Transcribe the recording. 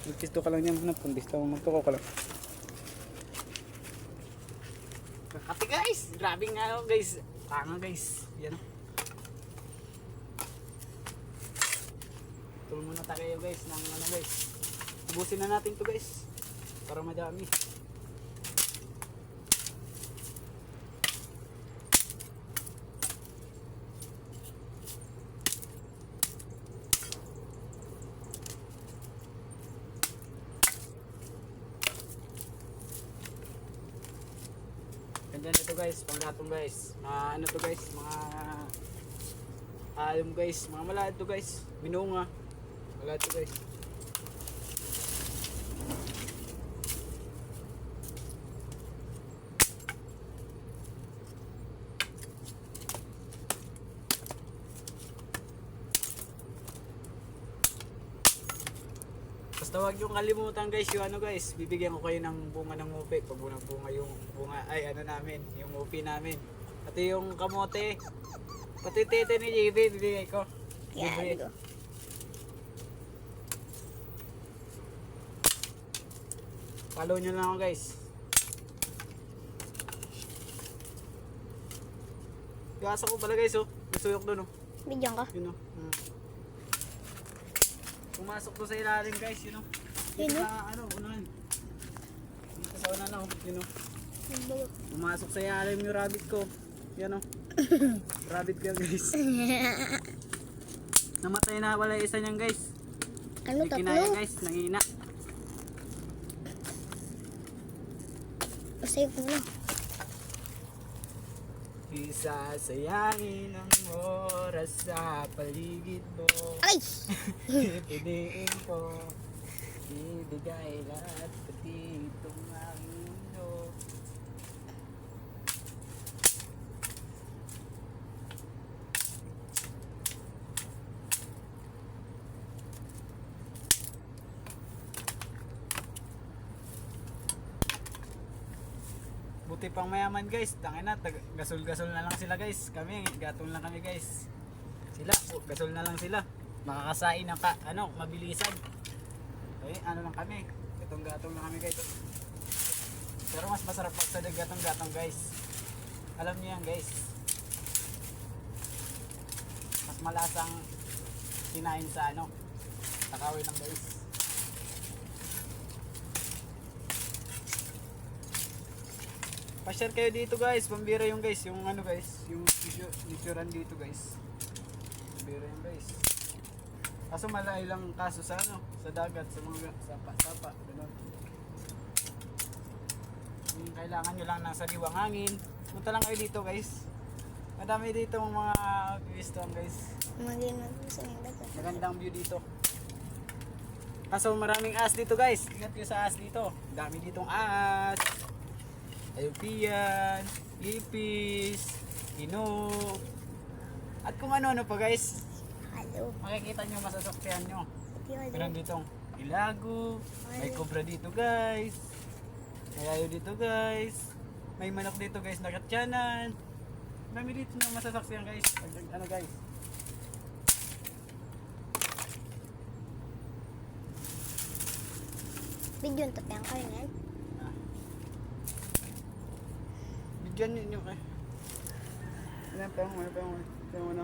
Magpisto ka lang niya muna. Pumpisto mo. Magtuko ka lang. Kakati guys. Grabe nga ako guys. Tanga guys. Yan. Tulong muna tayo guys ng ano guys. Ubusin na natin to guys. Para madami. Ganda nito guys, panggatong guys. Ano to guys, mga alum guys, mga malad to guys. Binunga. Malad to guys. Basta wag yung kalimutan guys, yung ano guys, bibigyan ko kayo ng bunga ng upi. Pag unang bunga yung bunga, ay ano namin, yung upi namin. Pati yung kamote, pati tete ni JB, bibigay ko. Yan. Follow nyo lang ako guys. Gasa ko pala guys oh, nasuyok doon oh. Bigyan ka. Yun oh. Pumasok to sa ilalim guys, yun oh. Yun oh. Sa ano, unahan. Dito sa unahan oh, yun oh. Pumasok sa ilalim yung rabbit ko. Yan oh. Rabbit ko yan guys. Namatay na wala isa niyan guys. Ano, Hindi kinaya tatlo? guys, nangina. Save mo na. Isasayangin ang oras sa paligid mo. Ay! Pipiliin ko, ibigay lahat pati itong aking mundo. Buti pang mayaman guys, tangin na, gasol-gasol na lang sila guys. Kami, gatong lang kami guys. Sila, gasol na lang sila. Makakasain ng mabilisan. Okay, ano lang kami, gatong-gatong lang kami guys. Pero mas masarap pag sa gatong-gatong guys. Alam niyo yan guys. Mas malasang kinain sa takawin lang guys. Pa-share kayo dito guys, pambira yung guys, yung guys, yung likuran dito guys. Pambira yung guys. Kaso malay lang kaso sa sa dagat, sa mga sapa, gano'n. Kailangan nyo lang ng sariwang hangin. Punta lang kayo dito guys. Madami dito mga gusto guys. Magandang view dito. Kaso maraming aas dito guys. Ingat kayo sa aas dito. Dami ditong aas. Ayupian, ipis, ino. At kung ano pa guys. Hello. Makikita nyo, masasakyan nyo. Meron ditong ilago. May cobra dito guys. May ayo dito guys. May manok dito guys, nakatyanan. Marami dito na masasaksiyan guys. Guys. Video yung tapiang kayo yan. Bigyan nyo kayo. Ano pa yung